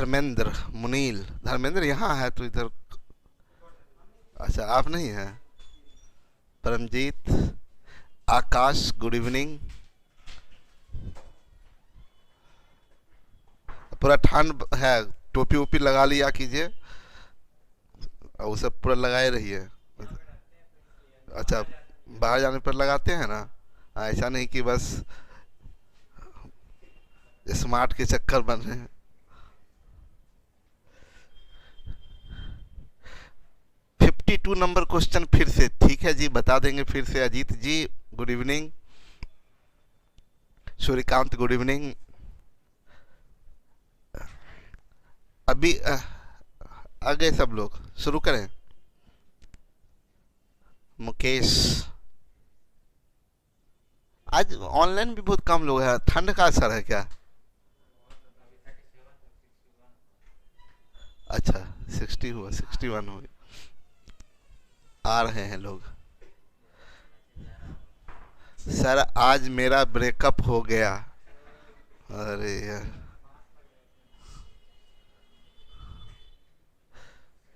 धर्मेंद्र, मुनील, धर्मेंद्र यहाँ है तो इधर। अच्छा आप नहीं हैं। परमजीत, आकाश गुड इवनिंग। पूरा ठंड है, टोपी वोपी लगा लिया कीजिए और वो सब पूरा लगाए रहिए। अच्छा बाहर जाने पर लगाते हैं ना, ऐसा नहीं कि बस स्मार्ट के चक्कर बन रहे हैं। 52 नंबर क्वेश्चन फिर से, ठीक है जी बता देंगे फिर से। Ajit ji good evening. Suryakant good evening. अभी आ गए सब लोग, शुरू करें। मुकेश, आज ऑनलाइन भी बहुत कम लोग हैं, ठंड का असर है क्या? अच्छा 60 हुआ, 61 हुआ, आ रहे हैं लोग। सर आज मेरा ब्रेकअप हो गया। अरे यार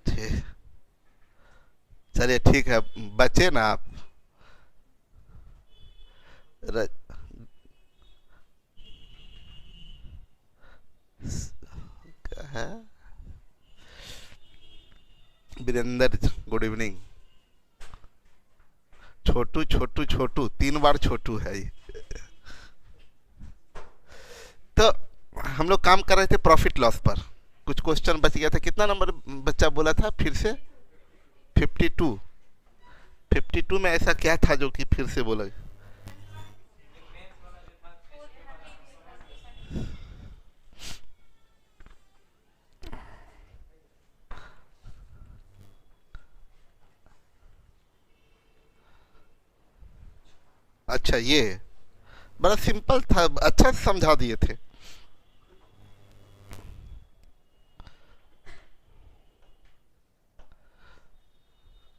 ठीक, चलिए ठीक है, बचे ना आप। र, क्या है? Virendra good evening. छोटू छोटू छोटू, 3 बार छोटू है ये। तो हम लोग काम कर रहे थे प्रॉफिट लॉस पर, कुछ क्वेश्चन बच गया था। कितना नंबर बच्चा बोला था फिर से? 52। 52 में ऐसा क्या था जो कि फिर से बोला? अच्छा ये बड़ा सिंपल था, अच्छा से समझा दिए थे।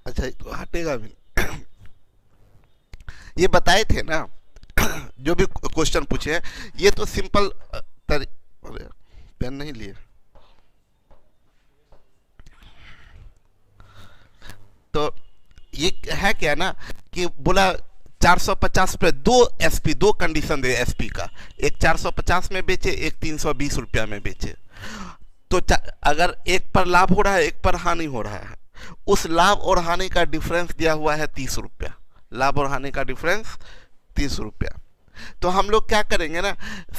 अच्छा तो हटेगा भी। ये बताए थे ना जो भी क्वेश्चन पूछे हैं, ये तो सिंपल अरे पेन नहीं लिए। तो ये है क्या ना कि बोला 450 पे दो एसपी, दो कंडीशन दे एसपी का, एक 450 में बेचे, एक 320 रुपया में बेचे। तो अगर एक पर लाभ हो रहा है, एक पर हानि हो रहा है, उस लाभ और हानि का डिफरेंस दिया हुआ है 30 रुपया। लाभ और हानि का डिफरेंस 30 रुपया। तो हम लोग क्या करेंगे ना,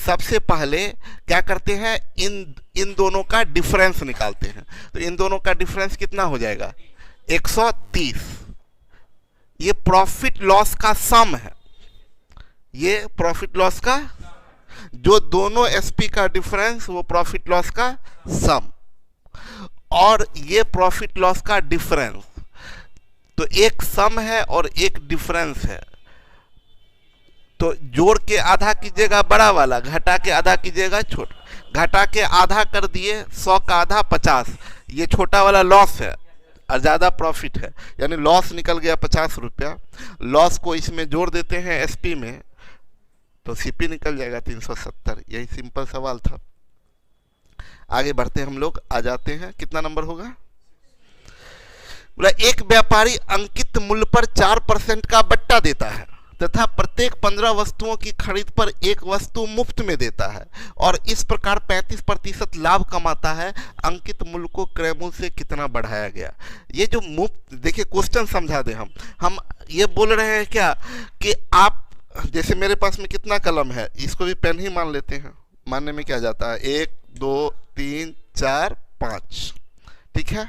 सबसे पहले क्या करते हैं, इन दोनों का डिफरेंस निकालते हैं। तो इन दोनों का डिफरेंस कितना हो जाएगा? 130। ये प्रॉफिट लॉस का सम है, ये प्रॉफिट लॉस का, जो दोनों एसपी का डिफरेंस वो प्रॉफिट लॉस का सम, और ये प्रॉफिट लॉस का डिफरेंस। तो एक सम है और एक डिफरेंस है, तो जोड़ के आधा कीजिएगा बड़ा वाला, घटा के आधा कीजिएगा छोटा। घटा के आधा कर दिए, 100 का आधा 50, ये छोटा वाला लॉस है और ज़्यादा प्रॉफिट है, यानी लॉस निकल गया 50 रुपया। लॉस को इसमें जोड़ देते हैं एसपी में, तो सीपी निकल जाएगा 370। यही सिंपल सवाल था। आगे बढ़ते हम लोग, आ जाते हैं, कितना नंबर होगा? बोला एक व्यापारी अंकित मूल्य पर 4% का बट्टा देता है तथा प्रत्येक 15 वस्तुओं की खरीद पर एक वस्तु मुफ्त में देता है और इस प्रकार 35% लाभ कमाता है। अंकित मूल्य को क्रय मूल्य से कितना बढ़ाया गया? ये जो मुफ्त, देखिए क्वेश्चन समझा दे। हम ये बोल रहे हैं क्या कि आप, जैसे मेरे पास में कितना कलम है, इसको भी पेन ही मान लेते हैं। मानने में क्या जाता है? 1 2 3 4 5, ठीक है।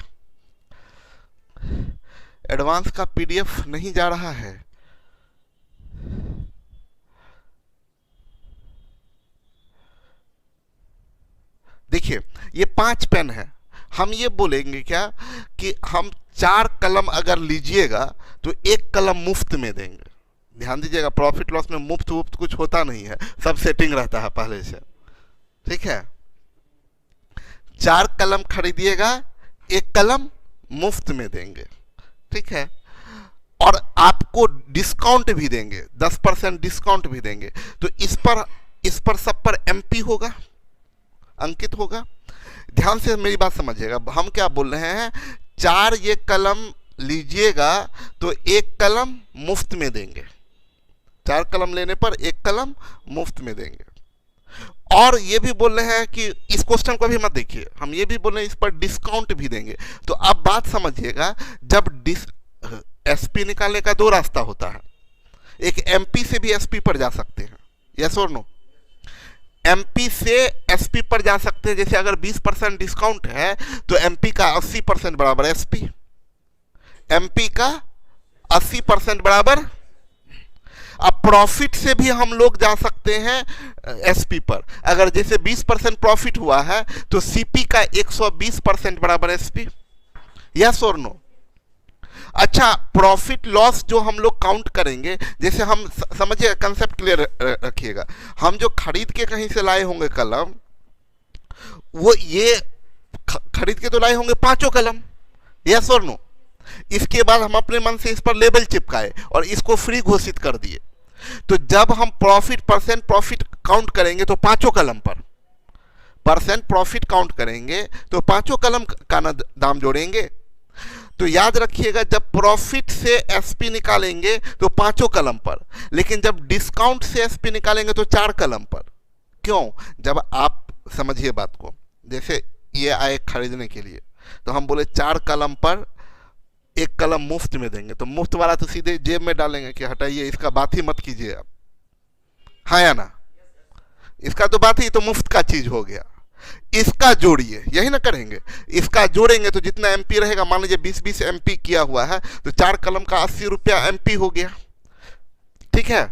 एडवांस का पीडीएफ नहीं जा रहा है। देखिए ये 5 पेन है, हम ये बोलेंगे क्या कि हम 4 कलम अगर लीजिएगा तो 1 कलम मुफ्त में देंगे। ध्यान दीजिएगा, प्रॉफिट लॉस में मुफ्त वुफ्त कुछ होता नहीं है, सब सेटिंग रहता है पहले से, ठीक है। 4 कलम खरीदिएगा, 1 कलम मुफ्त में देंगे, ठीक है। और आपको डिस्काउंट भी देंगे, 10% डिस्काउंट भी देंगे। तो इस पर सब पर एमपी होगा, अंकित होगा। ध्यान से मेरी बात समझिएगा, हम क्या बोल रहे हैं, 4 ये कलम लीजिएगा तो 1 कलम मुफ्त में देंगे, 4 कलम लेने पर 1 कलम मुफ्त में देंगे। और ये भी बोल रहे हैं कि इस क्वेश्चन को भी मत देखिए, हम ये भी बोल रहे हैं इस पर डिस्काउंट भी देंगे। तो अब बात समझिएगा, जब एसपी निकालने का 2 रास्ता होता है, एक एमपी से भी एसपी पर जा सकते हैं, यस और नो। एमपी से एसपी पर जा सकते हैं, जैसे अगर 20% डिस्काउंट है तो एमपी का 80% बराबर एसपी, एमपी का 80% बराबर। अब प्रॉफिट से भी हम लोग जा सकते हैं एसपी पर, अगर जैसे 20% प्रॉफिट हुआ है तो सीपी का 120% बराबर एसपी, यस और नो। अच्छा, प्रॉफिट लॉस जो हम लोग काउंट करेंगे, जैसे हम समझिए, कंसेप्ट क्लियर रखिएगा, हम जो खरीद के कहीं से लाए होंगे कलम, वो ये खरीद के तो लाए होंगे 5 कलम, यस और नो। इसके बाद हम अपने मन से इस पर लेबल चिपकाए और इसको फ्री घोषित कर दिए। तो जब हम परसेंट प्रॉफिट काउंट करेंगे तो 5 कलम पर परसेंट प्रॉफिट काउंट करेंगे तो 5 कलम का ना दाम जोड़ेंगे। तो याद रखिएगा, जब प्रॉफिट से एसपी निकालेंगे तो 5 कलम पर, लेकिन जब डिस्काउंट से एसपी निकालेंगे तो 4 कलम पर। क्यों? जब आप समझिए बात को, जैसे ये आए खरीदने के लिए, तो हम बोले 4 कलम पर 1 कलम मुफ्त में देंगे, तो मुफ्त वाला तो सीधे जेब में डालेंगे कि हटाइए, इसका बात ही मत कीजिए आप, हाँ या ना। इसका तो बात ही तो मुफ्त का चीज हो गया, इसका जोड़िए, यही ना करेंगे। इसका जोड़ेंगे तो जितना एमपी रहेगा, मान लीजिए 20-20 एमपी किया हुआ है, तो 4 कलम का 80 रुपया एमपी हो गया, ठीक है।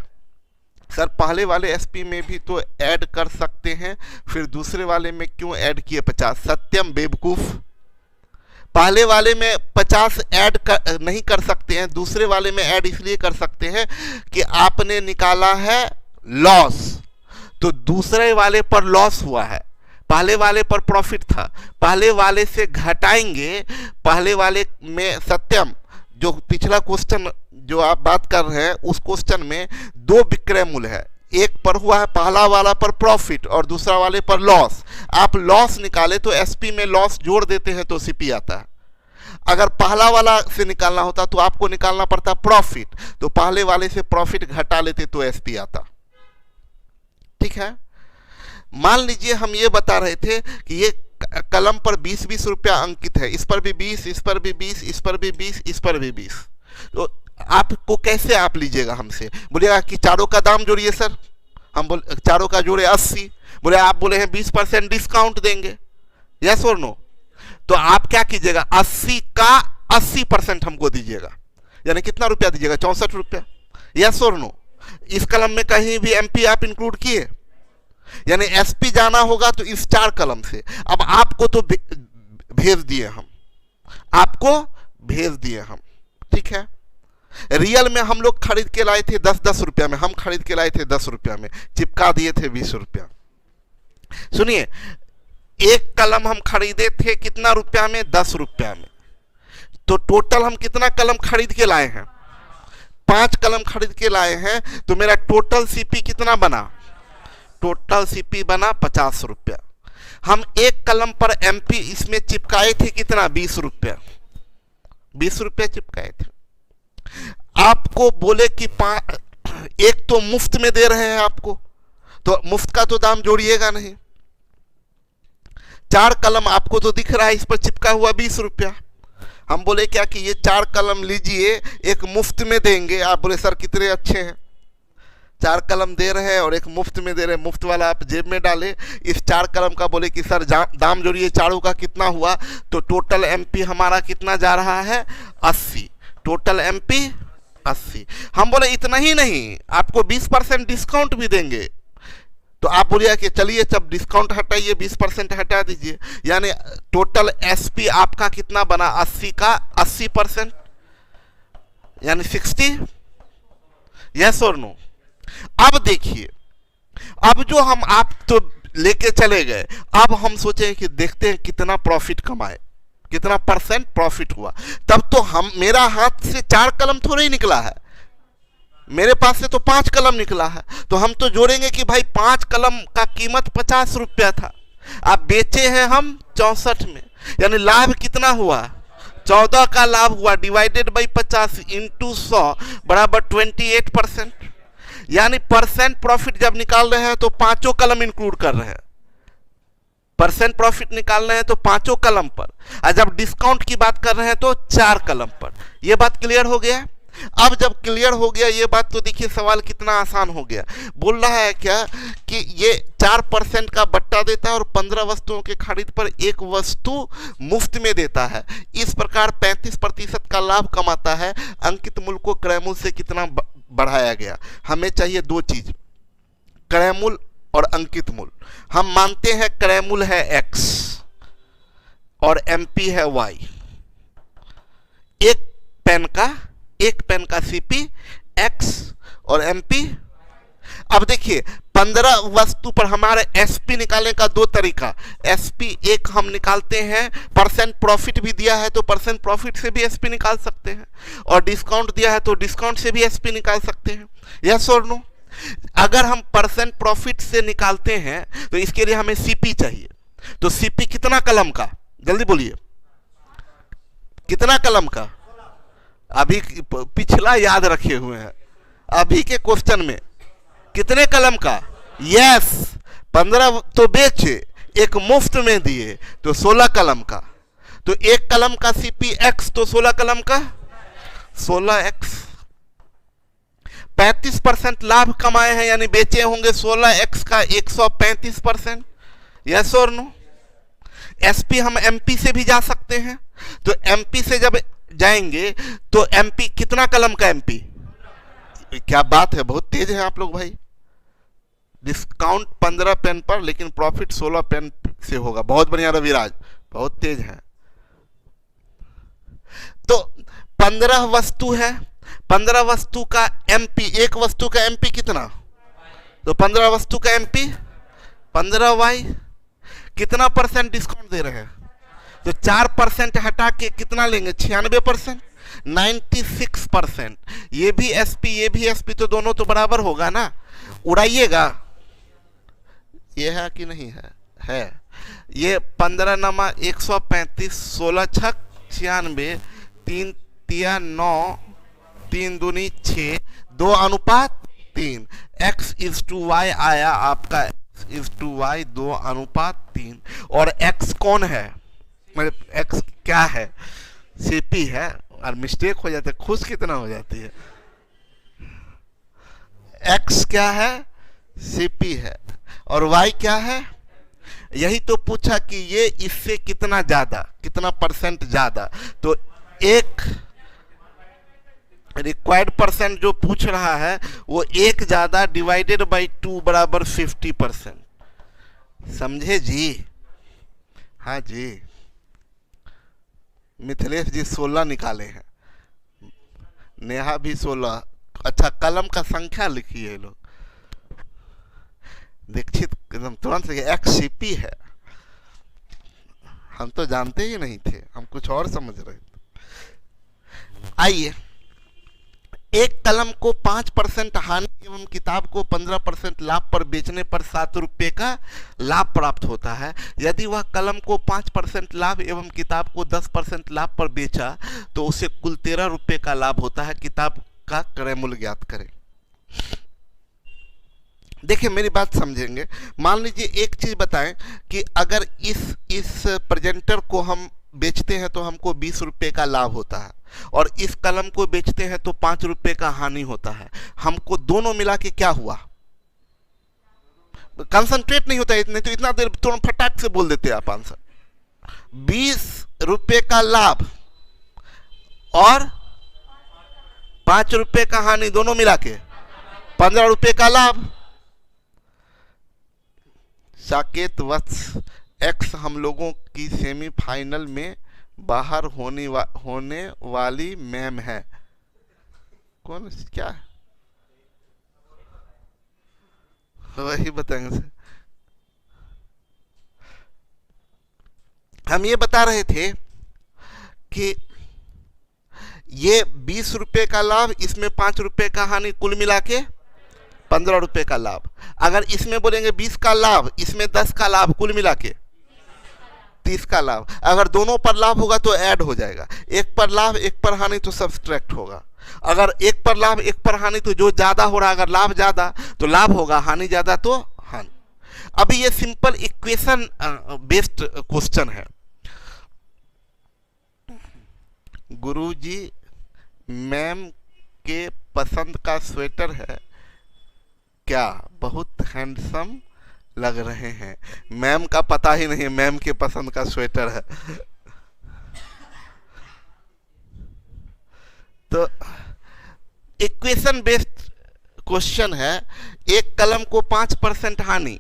सर पहले वाले एसपी में भी तो ऐड कर सकते हैं, फिर दूसरे वाले में क्यों ऐड किए 50? सत्यम बेवकूफ, पहले वाले में 50 ऐड नहीं कर सकते हैं, दूसरे वाले में ऐड इसलिए कर सकते हैं कि आपने निकाला है लॉस, तो दूसरे वाले पर लॉस हुआ है, पहले वाले पर प्रॉफिट था, पहले वाले से घटाएंगे। पहले वाले में सत्यम, जो पिछला क्वेश्चन जो आप बात कर रहे हैं, उस क्वेश्चन में 2 विक्रय मूल्य है, एक पर हुआ है पहला वाला पर प्रॉफिट और दूसरा वाले पर लॉस। आप लॉस निकाले तो एसपी में लॉस जोड़ देते हैं तो सीपी आता है। अगर पहला वाला से निकालना होता तो आपको निकालना पड़ता प्रॉफिट, तो पहले वाले से प्रॉफिट घटा लेते तो एसपी आता, ठीक है। मान लीजिए हम ये बता रहे थे कि ये कलम पर 20-20 रुपया अंकित है, इस पर भी 20, इस पर भी 20, इस पर भी 20, इस पर भी 20। तो आपको कैसे आप लीजिएगा हमसे? बोलिएगा कि चारों का दाम जोड़िए सर, हम बोले चारों का जोड़े 80, बोले आप बोले हैं 20% डिस्काउंट देंगे, यस और नो। तो आप क्या कीजिएगा, 80 का 80% हमको दीजिएगा, यानी कितना रुपया दीजिएगा? 64 रुपया, यस और नो। इस कलम में कहीं भी एमपी आप इंक्लूड किए, यानी एसपी जाना होगा तो इस 4 कलम से। अब आपको तो भेज दिए हम, आपको भेज दिए हम, ठीक है। रियल में हम लोग खरीद के लाए थे 10-10 रुपया में, हम खरीद के लाए थे 10 रुपया में, चिपका दिए थे 20 रुपया। सुनिए, 1 कलम हम खरीदे थे कितना रुपया में? 10 रुपया में। तो टोटल हम कितना कलम खरीद के लाए हैं? 5 कलम खरीद के लाए हैं, तो मेरा टोटल सीपी कितना बना? टोटल सीपी बना 50 रुपया। हम 1 कलम पर एमपी इसमें चिपकाए थे कितना? 20 रुपया, 20 रुपया चिपकाए थे। आपको बोले कि 1 तो मुफ्त में दे रहे हैं आपको, तो मुफ्त का तो दाम जोड़िएगा नहीं। 4 कलम आपको तो दिख रहा है, इस पर चिपका हुआ 20 रुपया। हम बोले क्या कि ये 4 कलम लीजिए, 1 मुफ्त में देंगे। आप बोले सर कितने अच्छे हैं, 4 कलम दे रहे हैं और 1 मुफ्त में दे रहे हैं, मुफ्त वाला आप जेब में डाले। इस 4 कलम का बोले कि सर दाम जोड़िए, चारों का कितना हुआ? तो टोटल एमपी हमारा कितना जा रहा है? 80, टोटल एमपी 80। हम बोले इतना ही नहीं, आपको 20% डिस्काउंट भी देंगे। तो आप बोलिए कि चलिए जब डिस्काउंट हटाइए 20% हटा दीजिए, यानी टोटल एसपी आपका कितना बना? 80 का 80%, यानी 60, यस और नो। अब देखिए, अब जो हम आप तो लेके चले गए, अब हम सोचे कि देखते हैं कितना प्रॉफिट कमाए, कितना परसेंट प्रॉफिट हुआ। तब तो हम, मेरा हाथ से 4 कलम थोड़ा ही निकला है, मेरे पास से तो 5 कलम निकला है। तो हम तो जोड़ेंगे कि भाई 5 कलम का कीमत 50 रुपया था, आप बेचे हैं हम 64 में, यानी लाभ कितना हुआ, 14 का लाभ हुआ, डिवाइडेड बाई 50 इंटू 100 बराबर 28%। यानी परसेंट प्रॉफिट जब निकाल रहे हैं तो पांचों कलम इंक्लूड कर रहे हैं, परसेंट प्रॉफिट निकाल रहे हैं तो पांचों कलम पर, और जब डिस्काउंट की बात कर रहे हैं तो 4 कलम पर। यह बात क्लियर हो गया। अब जब क्लियर हो गया ये बात तो देखिए सवाल कितना आसान हो गया। बोल रहा है क्या कि ये 4% का बट्टा देता है और 15 वस्तुओं के खरीद पर एक वस्तु मुफ्त में देता है। इस प्रकार 35% का लाभ कमाता है। अंकित मूल्य को क्रय मूल्य से कितना बढ़ाया गया। हमें चाहिए दो चीज, क्रय मूल्य और अंकित मूल्य। हम मानते हैं क्रय मूल्य है x और एमपी है y। एक पेन का सीपी x और एमपी। अब देखिए 15 वस्तु पर हमारे एसपी निकालने का दो तरीका। एसपी एक हम निकालते हैं, परसेंट प्रॉफिट भी दिया है तो परसेंट प्रॉफिट से भी एसपी निकाल सकते हैं, और डिस्काउंट दिया है तो डिस्काउंट से भी एसपी निकाल सकते हैं। यस और नो? अगर हम परसेंट प्रॉफिट से निकालते हैं तो इसके लिए हमें सीपी चाहिए। तो सीपी कितना कलम का, जल्दी बोलिए, कितना कलम का? अभी पिछला याद रखे हुए हैं, अभी के क्वेश्चन में कितने कलम का? यस, 15 तो बेचे, एक मुफ्त में दिए तो 16 कलम का। तो एक कलम का सीपी एक्स तो 16 कलम का 16x। 35% लाभ कमाए हैं यानी बेचे होंगे 16x का 135%। यस और नो? एसपी हम एमपी से भी जा सकते हैं। तो एमपी से जब जाएंगे तो एमपी कितना कलम का एमपी? क्या बात है, बहुत तेज है आप लोग भाई। डिस्काउंट 15 पेन पर लेकिन प्रॉफिट 16 पेन से होगा। बहुत बढ़िया रविराज, बहुत तेज है। तो 15 वस्तु है, 15 वस्तु का एमपी, एक वस्तु का एमपी कितना? तो 15 वस्तु का एमपी 15y। कितना परसेंट डिस्काउंट दे रहे हैं? तो 4% हटा के कितना लेंगे? 96%, 96%। ये भी एसपी ये भी एसपी, तो दोनों तो बराबर होगा ना। उड़ाइएगा, ये है कि नहीं है? है। ये 15 नमा 135, 16 छक 96, 3 तिया 9, 3 दूनी 6, 2:3। x इज टू वाई आया आपका, x इज टू वाई 2:3। और x कौन है? मतलब x क्या है? सीपी है। और मिस्टेक हो जाते खुश कितना हो जाती है। x क्या है? सीपी है। और y क्या है? यही तो पूछा कि ये इससे कितना ज्यादा, कितना परसेंट ज्यादा। तो एक रिक्वायर्ड परसेंट जो पूछ रहा है वो एक ज्यादा डिवाइडेड बाई 2 बराबर 50%। समझे जी? हाँ जी। मिथिलेश जी 16 निकाले हैं, नेहा भी 16। अच्छा, कलम का संख्या लिखी है लोग। दीक्षित एकदम तुरंत से एक्ससीपी है। हम तो जानते ही नहीं थे, हम कुछ और समझ रहे थे। आइए, एक कलम को 5% हानि एवं किताब को 15% लाभ पर बेचने पर 7 रुपये का लाभ प्राप्त होता है। यदि वह कलम को 5% लाभ एवं किताब को 10% लाभ पर बेचा तो उसे कुल 13 रुपये का लाभ होता है। किताब का क्रय मूल्य ज्ञात करें। देखिए मेरी बात समझेंगे। मान लीजिए एक चीज बताएं कि अगर इस प्रेजेंटर को हम बेचते हैं तो हमको 20 रुपये का लाभ होता है, और इस कलम को बेचते हैं तो 5 रुपये का हानि होता है। हमको दोनों मिला के क्या हुआ? कंसंट्रेट नहीं होता है, इतने तो इतना देर तुरंत फटाक से बोल देते आप आंसर। 20 रुपये का लाभ और 5 रुपये का हानि, दोनों मिला के 15 रुपये का लाभ। साकेत वत्स एक्स हम लोगों की सेमीफाइनल में बाहर होने वाली मैम है। कौन? क्या वही बताएंगे सर। हम ये बता रहे थे कि ये 20 रुपये का लाभ, इसमें 5 रुपये का हानि, कुल मिला के ₹15 का लाभ। अगर इसमें बोलेंगे 20 का लाभ, इसमें 10 का लाभ, कुल मिला के 30 का लाभ। अगर दोनों पर लाभ होगा तो ऐड हो जाएगा, एक पर लाभ एक पर हानि तो सब्सट्रैक्ट होगा। अगर एक पर लाभ एक पर हानि तो जो ज्यादा हो रहा है, अगर लाभ ज्यादा तो लाभ होगा, हानि ज्यादा तो हानि। अभी ये सिंपल इक्वेशन बेस्ड क्वेश्चन है। गुरुजी मैम के पसंद का स्वेटर है क्या? बहुत हैंडसम लग रहे हैं। मैम का पता ही नहीं मैम के पसंद का स्वेटर है। तो इक्वेशन बेस्ड क्वेश्चन है। एक कलम को 5% हानि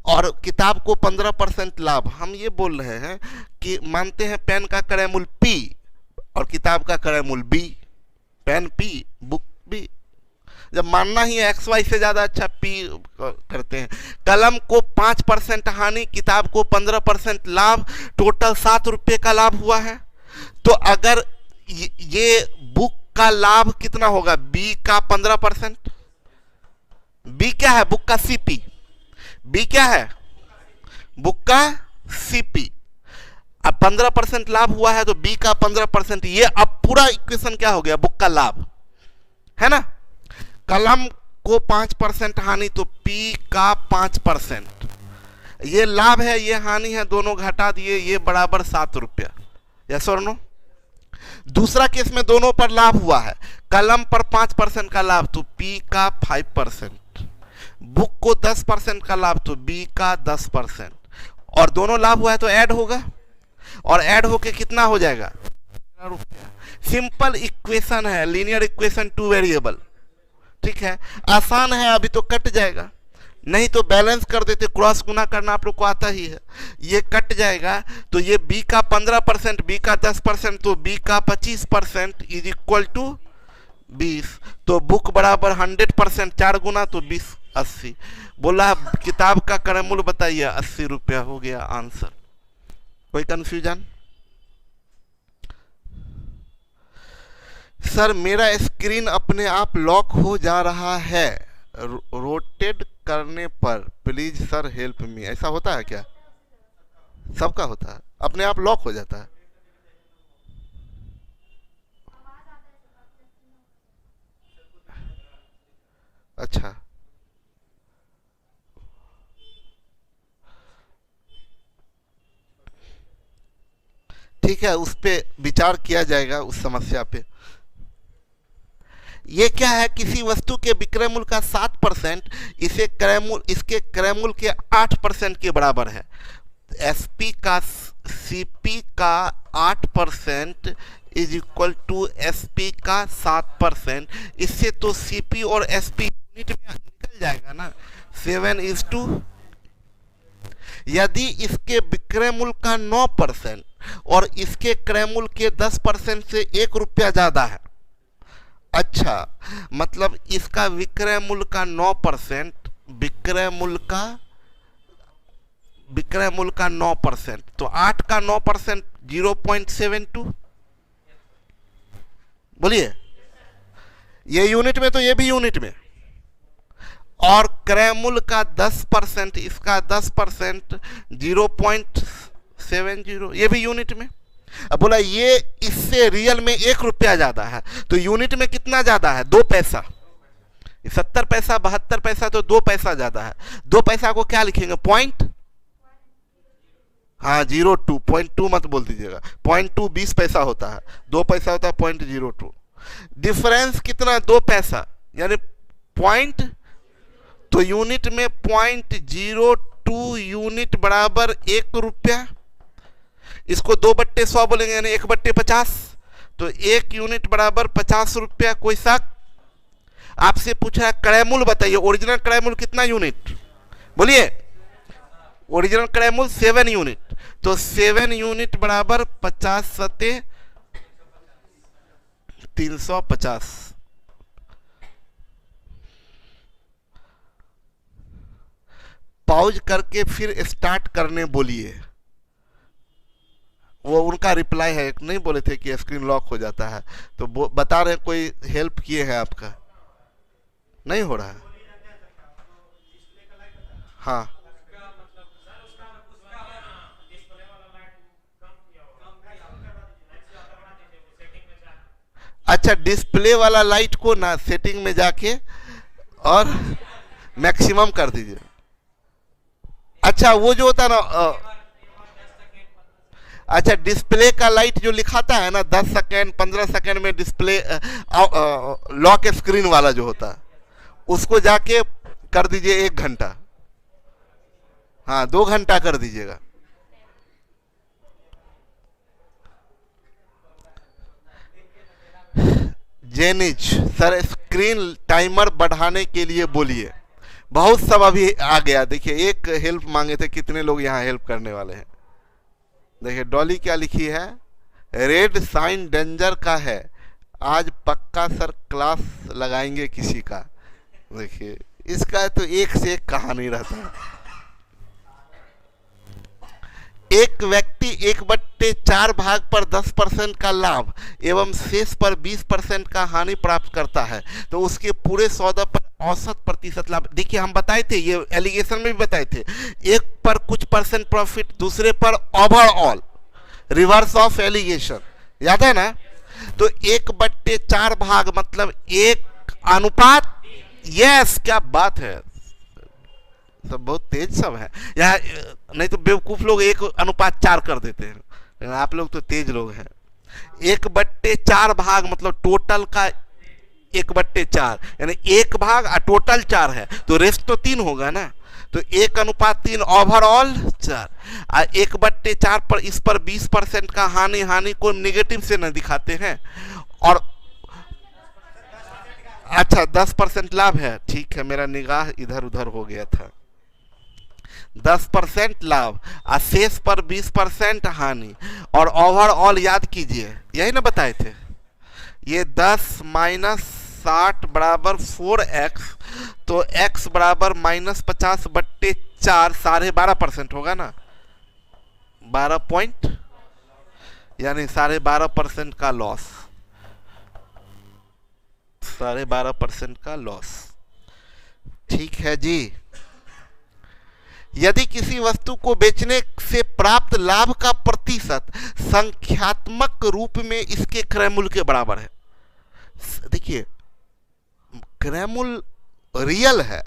और किताब को 15% लाभ। हम ये बोल रहे हैं कि मानते हैं पेन का क्रय मूल्य P और किताब का क्रय मूल्य B। Pen P, book B। जब मानना ही है XY से ज्यादा अच्छा P करते हैं। कलम को 5% हानि, किताब को 15% लाभ, टोटल ₹7 का लाभ हुआ है। तो अगर ये बुक का लाभ कितना होगा? B का 15%। B क्या है? बुक का CP। B क्या है? बुक का CP। अब 15% लाभ हुआ है तो B का 15%। ये अब पूरा इक्वेशन क्या हो गया? बुक का लाभ है ना। कलम को 5% हानि तो P का 5%। ये लाभ है ये हानि है, दोनों घटा दिए, ये बराबर ₹7। यस और नो? दूसरा केस में दोनों पर लाभ हुआ है, कलम पर 5% का लाभ तो P का 5%, बुक को 10% का लाभ तो B का 10%, और दोनों लाभ हुआ है तो ऐड होगा, और ऐड होके कितना हो जाएगा? सिंपल इक्वेशन है, लीनियर इक्वेशन 2 वेरिएबल। ठीक है, आसान है, अभी तो कट जाएगा, नहीं तो बैलेंस कर देते, क्रॉस गुना करना आप लोग को आता ही है। ये कट जाएगा तो ये B का 15%, B का 10%, तो B का 25% इज इक्वल टू 20। तो बुक बराबर 100%, 4 गुना तो 20, 80। बोला किताब का क्रय मूल्य बताइए, ₹80 हो गया आंसर। कोई कंफ्यूजन? सर मेरा स्क्रीन अपने आप लॉक हो जा रहा है रोटेट करने पर, प्लीज सर हेल्प मी। ऐसा होता है क्या? सबका होता है, अपने आप लॉक हो जाता है। अच्छा, ठीक है, उस पे विचार किया जाएगा, उस समस्या पे। ये क्या है? किसी वस्तु के विक्रय मूल्य का 7% इसके क्रय मूल्य के 8% के बराबर है। SP का CP का 8% इज इक्वल टू SP का 7%। इससे तो CP और SP यूनिट में निकल जाएगा ना, 7:2। यदि इसके विक्रय मूल्य का 9% और इसके क्रय मूल्य के 10% से ₹1 ज्यादा है। अच्छा, मतलब इसका विक्रय मूल्य का 9%, विक्रय मूल्य का 9%, तो 8 का 9% 0.72। बोलिए, ये यूनिट में तो ये भी यूनिट में, और क्रय मूल्य का 10%, इसका 10% 0.70, ये भी यूनिट में। अब बोला ये इससे रियल में ₹1 ज्यादा है, तो यूनिट में कितना ज्यादा है? 2 पैसा। 70 पैसा 72 पैसा, तो 2 पैसा ज्यादा है। 2 पैसा को क्या लिखेंगे? पॉइंट, हाँ 02, 0.2 मत बोल दीजिएगा, 0.2 20 पैसा होता है, 2 पैसा होता है 0.02। डिफरेंस कितना? 2 पैसा, यानी पॉइंट, तो यूनिट में 0.02 यूनिट बराबर ₹1। इसको 2/100 बोलेंगे, यानी 1/50, तो 1 यूनिट बराबर ₹50। कोई शक? आपसे पूछा क्रय मूल्य बताइए, ओरिजिनल क्रय मूल्य कितना यूनिट? बोलिए, ओरिजिनल क्रय मूल्य 7 यूनिट, तो 7 यूनिट बराबर 50 सते 350। पॉज करके फिर स्टार्ट करने बोलिए। वो उनका रिप्लाई है, नहीं बोले थे कि स्क्रीन लॉक हो जाता है, तो बता रहे कोई हेल्प किए हैं आपका, नहीं हो रहा है। हाँ, अच्छा डिस्प्ले वाला लाइट को ना सेटिंग में जाके और मैक्सिमम कर दीजिए। अच्छा वो जो होता है ना अच्छा डिस्प्ले का लाइट जो लिखाता है ना 10 सेकेंड 15 सेकेंड में डिस्प्ले लॉक स्क्रीन वाला जो होता है उसको जाके कर दीजिए 1 घंटा। हाँ 2 घंटा कर दीजिएगा। जेनिज सर स्क्रीन टाइमर बढ़ाने के लिए बोलिए। बहुत सब अभी आ गया। देखिए एक हेल्प मांगे थे, कितने लोग यहाँ हेल्प करने वाले हैं। देखिए डॉली क्या लिखी है, रेड साइन डेंजर का है, आज पक्का सर क्लास लगाएंगे किसी का। देखिए इसका तो एक से एक कहानी रहता है। एक व्यक्ति 1/4 भाग पर 10% का लाभ एवं शेष पर 20% का हानि प्राप्त करता है तो उसके पूरे सौदा पर औसत प्रतिशत लाभ। देखिए हम बताए थे, ये एलिगेशन में भी बताए थे, एक पर कुछ परसेंट प्रॉफिट, दूसरे पर ओवरऑल, रिवर्स ऑफ एलिगेशन, याद है ना। तो 1/4 भाग मतलब 1 अनुपात। यस क्या बात है, सब बहुत तेज सब है यहाँ। नहीं तो बेवकूफ लोग 1 अनुपात 4 कर देते हैं, लेकिन आप लोग तो तेज लोग हैं। 1/4 भाग मतलब टोटल का 1/4, यानी 1 भाग और टोटल 4 है तो रेस्ट तो 3 होगा ना। तो 1:3 ओवरऑल 4 और 1/4 पर इस पर 20% का हानि को निगेटिव से न दिखाते हैं। और अच्छा 10% लाभ है, ठीक है, मेरा निगाह इधर उधर हो गया था। 10% लाभ और शेष पर 20% हानि और ओवरऑल याद कीजिए, यही ना बताए थे। ये 10 - 60 बराबर 4x, तो x बराबर -50/4 12.5% होगा ना। 12 पॉइंट यानी 12.5% का लॉस, 12.5% का लॉस। ठीक है जी। यदि किसी वस्तु को बेचने से प्राप्त लाभ का प्रतिशत संख्यात्मक रूप में इसके क्रय मूल्य के बराबर है। देखिए क्रय मूल्य रियल है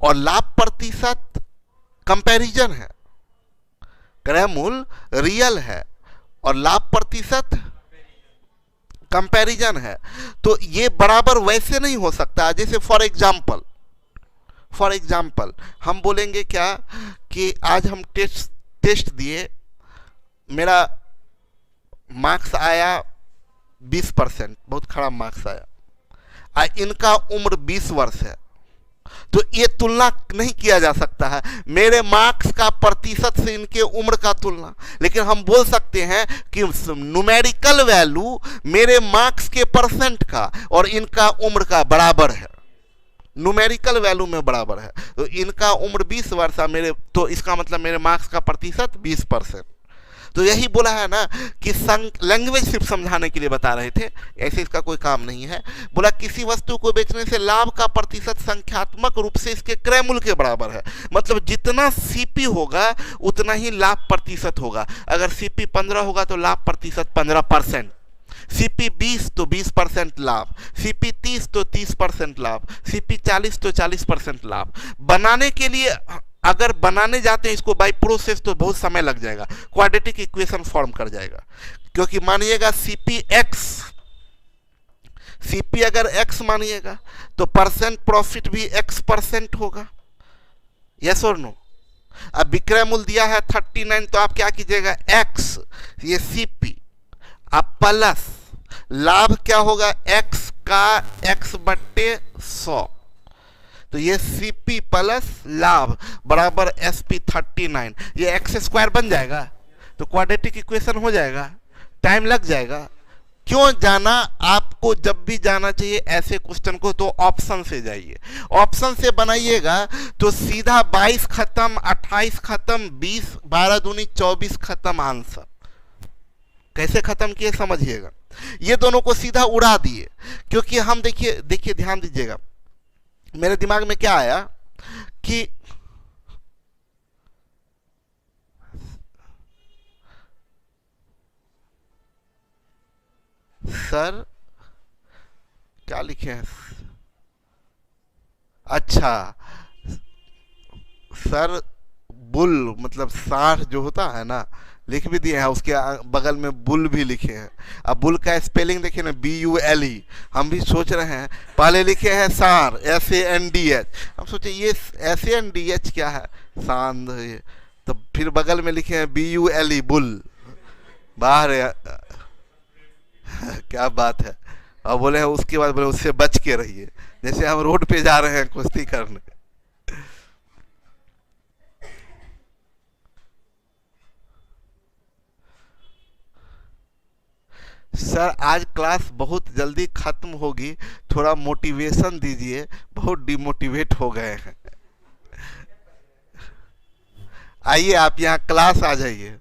और लाभ प्रतिशत कंपैरिजन है। क्रय मूल्य रियल है और लाभ प्रतिशत कंपैरिजन है। तो ये बराबर वैसे नहीं हो सकता। जैसे फॉर एग्जाम्पल हम बोलेंगे क्या कि आज हम टेस्ट दिए, मेरा मार्क्स आया 20%, बहुत खराब मार्क्स आया, इनका उम्र 20 वर्ष है, तो ये तुलना नहीं किया जा सकता है मेरे मार्क्स का प्रतिशत से इनके उम्र का तुलना। लेकिन हम बोल सकते हैं कि न्यूमेरिकल वैल्यू मेरे मार्क्स के परसेंट का और इनका उम्र का बराबर है, न्यूमेरिकल वैल्यू में बराबर है। तो इनका उम्र 20 वर्ष है मेरे, तो इसका मतलब मेरे मार्क्स का प्रतिशत 20%। तो यही बोला है ना कि लैंग्वेज सिर्फ समझाने के लिए बता रहे थे, ऐसे इसका कोई काम नहीं है। बोला किसी वस्तु को बेचने से लाभ का प्रतिशत संख्यात्मक रूप से इसके क्रय मूल्य के बराबर है। मतलब जितना सीपी होगा उतना ही लाभ प्रतिशत होगा। अगर सीपी 15 होगा तो लाभ प्रतिशत 15%, सीपी 20 तो 20% लाभ, सीपी 30 तो 30% लाभ, सीपी 40 तो 40% लाभ। बनाने के लिए अगर बनाने जाते हैं इसको बाय प्रोसेस तो बहुत समय लग जाएगा, क्वाड्रेटिक इक्वेशन फॉर्म कर जाएगा। क्योंकि मानिएगा सीपी x, सीपी अगर x मानिएगा तो परसेंट प्रॉफिट भी x% होगा। यस और नो। अब विक्रय मूल्य दिया है 39, तो आप क्या कीजिएगा x, ये सीपी अब प्लस लाभ क्या होगा x का x/100, तो ये सीपी प्लस लाभ बराबर एसपी 39, ये x² बन जाएगा। तो क्वाड्रेटिक इक्वेशन हो जाएगा, टाइम लग जाएगा। क्यों जाना, आपको जब भी जाना चाहिए ऐसे क्वेश्चन को तो ऑप्शन से जाइए, ऑप्शन से बनाइएगा तो सीधा 22 खत्म, 28 खत्म, 20, 12 दूनी 24 खत्म आंसर। कैसे खत्म किए समझिएगा। ये दोनों को सीधा उड़ा दिए, क्योंकि हम देखिए ध्यान दीजिएगा, मेरे दिमाग में क्या आया कि सर क्या लिखे हैं? अच्छा सर, बुल मतलब सांड जो होता है ना, लिख भी दिए हैं, उसके बगल में बुल भी लिखे हैं। अब बुल का स्पेलिंग देखिए ना, BULE। हम भी सोच रहे हैं, पहले लिखे हैं सार SANDH, हम सोचे ये SANDH क्या है, सांड ये, तो फिर बगल में लिखे हैं BULE बुल, बाहर क्या बात है। और बोले हैं उसके बाद बोले उससे बच के रहिए, जैसे हम रोड पे जा रहे हैं कुश्ती करने। सर आज क्लास बहुत जल्दी खत्म होगी, थोड़ा मोटिवेशन दीजिए, बहुत डिमोटिवेट हो गए हैं। आइए आप यहाँ क्लास आ जाइए।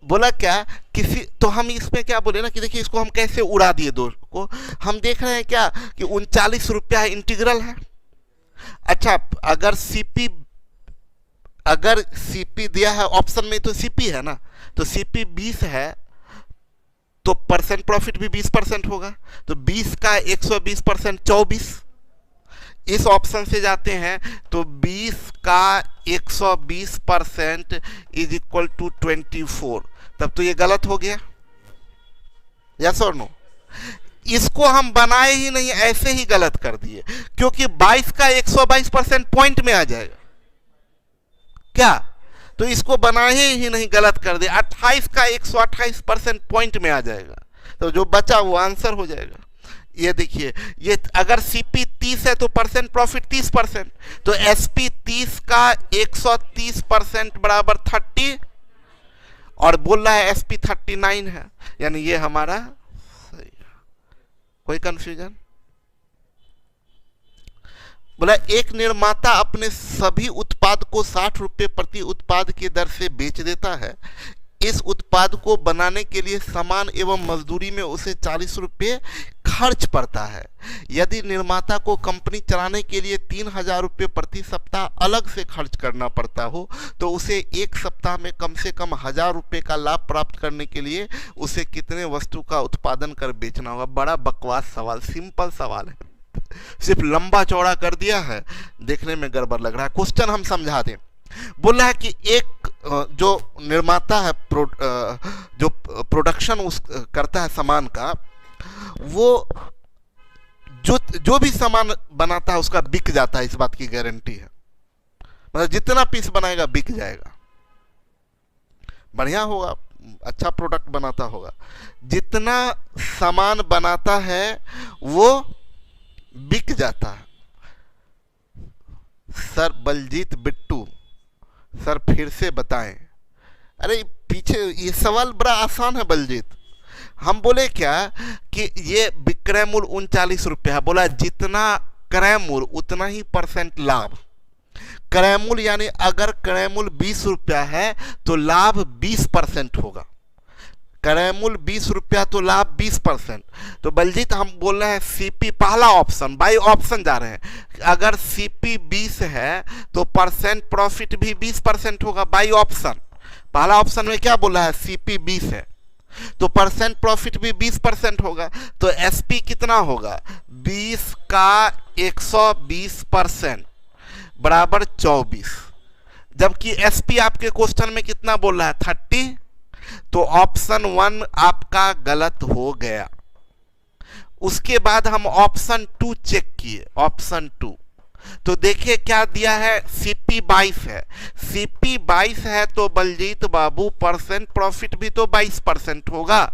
बोला क्या किसी, तो हम इसमें क्या बोले ना कि देखिए इसको हम कैसे उड़ा दिए दोस्त को। हम देख रहे हैं क्या कि 39 रुपया इंटीग्रल है। अच्छा अगर सीपी दिया है ऑप्शन में, तो सीपी है ना, तो सीपी 20 है, तो परसेंट प्रॉफिट भी 20% होगा। तो 20 का 120% 24, इस ऑप्शन से जाते हैं तो 20 का 120% इज इक्वल टू 24। तब तो ये गलत हो गया, यस और नो? इसको हम बनाए ही नहीं, ऐसे ही गलत कर दिए, क्योंकि 22 का 122% पॉइंट में आ जाएगा क्या, तो इसको बनाए ही नहीं, गलत कर दिया। 28 का 128% पॉइंट में आ जाएगा, तो जो बचा वो आंसर हो जाएगा। ये देखिए, ये अगर सीपी 30 है तो परसेंट प्रॉफिट 30%, तो एसपी 30 का 130% बराबर 30, और बोल रहा है एसपी 39 है, यानी ये हमारा सही है। कोई कंफ्यूजन? बोला एक निर्माता अपने सभी उत्पाद को 60 रुपये प्रति उत्पाद की दर से बेच देता है। इस उत्पाद को बनाने के लिए सामान एवं मजदूरी में उसे 40 रुपये खर्च पड़ता है। यदि निर्माता को कंपनी चलाने के लिए 3000 रुपये प्रति सप्ताह अलग से खर्च करना पड़ता हो, तो उसे एक सप्ताह में कम से कम 1000 रुपये का लाभ प्राप्त करने के लिए उसे कितने वस्तु का उत्पादन कर बेचना होगा? बड़ा बकवास सवाल, सिंपल सवाल है, सिर्फ लंबा चौड़ा कर दिया है, देखने में गड़बड़ लग रहा है। क्वेश्चन हम समझा दें। बोल रहा है कि एक जो निर्माता है, जो प्रोडक्शन करता है सामान का, वो जो भी सामान बनाता है उसका बिक जाता है, इस बात की गारंटी है। मतलब जितना पीस बनाएगा बिक जाएगा, बढ़िया होगा, अच्छा प्रोडक्ट बनाता होगा। जितना सामान बनाता है वो बिक जाता है। सर बलजीत बिट्टू सर फिर से बताएं। अरे पीछे ये सवाल बड़ा आसान है बलजीत। हम बोले क्या कि ये विक्रय मूल्य 39 रुपये है, बोला जितना क्रय मूल्य उतना ही परसेंट लाभ। क्रय मूल्य यानी अगर क्रय मूल्य 20 रुपया है तो लाभ 20% होगा। क्रय मूल्य 20 रुपया तो लाभ 20%। तो बलजीत हम बोल रहे हैं सीपी पहला ऑप्शन, बाई ऑप्शन जा रहे हैं। अगर सीपी 20 है तो परसेंट प्रॉफिट भी 20% होगा, बाई ऑप्शन। पहला ऑप्शन में क्या बोला है? सीपी 20 है तो परसेंट प्रॉफिट भी 20% होगा, तो एसपी कितना होगा? 20 का 120% बराबर 24। जबकि एसपी आपके क्वेश्चन में कितना बोल रहा है? 30। तो ऑप्शन 1 आपका गलत हो गया। उसके बाद हम ऑप्शन 2 चेक किए, ऑप्शन 2 तो देखिए क्या दिया है, सीपी 22 है। सीपी 22 है तो बलजीत बाबू परसेंट प्रॉफिट भी तो 22% होगा।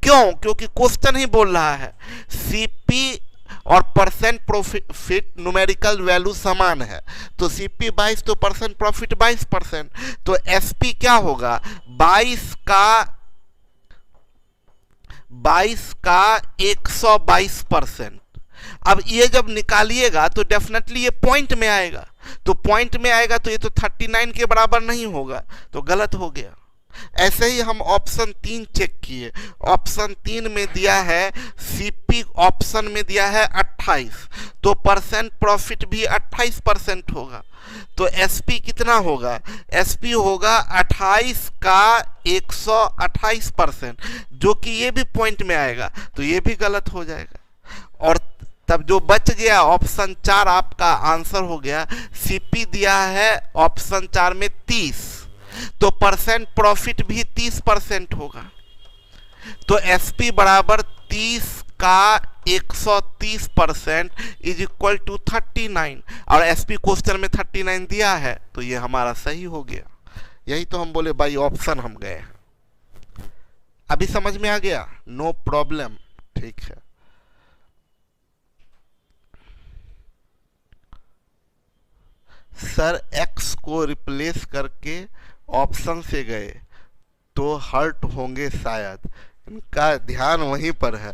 क्यों? क्योंकि क्वेश्चन ही बोल रहा है सीपी और परसेंट प्रॉफिट न्यूमेरिकल वैल्यू समान है, तो सीपी 22 तो परसेंट प्रॉफिट 22%, तो एसपी क्या होगा? 22 का 122%। अब ये जब निकालिएगा तो डेफिनेटली ये पॉइंट में आएगा, तो पॉइंट में आएगा तो ये तो 39 के बराबर नहीं होगा, तो गलत हो गया। ऐसे ही हम ऑप्शन 3 चेक किए, ऑप्शन 3 में दिया है सीपी, ऑप्शन में दिया है 28, तो परसेंट प्रॉफिट भी 28% होगा। तो एसपी कितना होगा? एसपी होगा 28 का 128%, जो कि ये भी पॉइंट में आएगा, तो ये भी गलत हो जाएगा। और तब जो बच गया ऑप्शन 4 आपका आंसर हो गया। सीपी दिया है ऑप्शन 4 में 30, तो परसेंट प्रॉफिट भी 30% होगा। तो एसपी बराबर 30 का 130% इज इक्वल टू 39, और एसपी क्वेश्चन में 39 दिया है, तो ये हमारा सही हो गया। यही तो हम बोले बाई ऑप्शन हम गए। अभी समझ में आ गया? नो प्रॉब्लम, ठीक है। सर एक्स को रिप्लेस करके ऑप्शन से गए तो हर्ट होंगे शायद, इनका ध्यान वहीं पर है।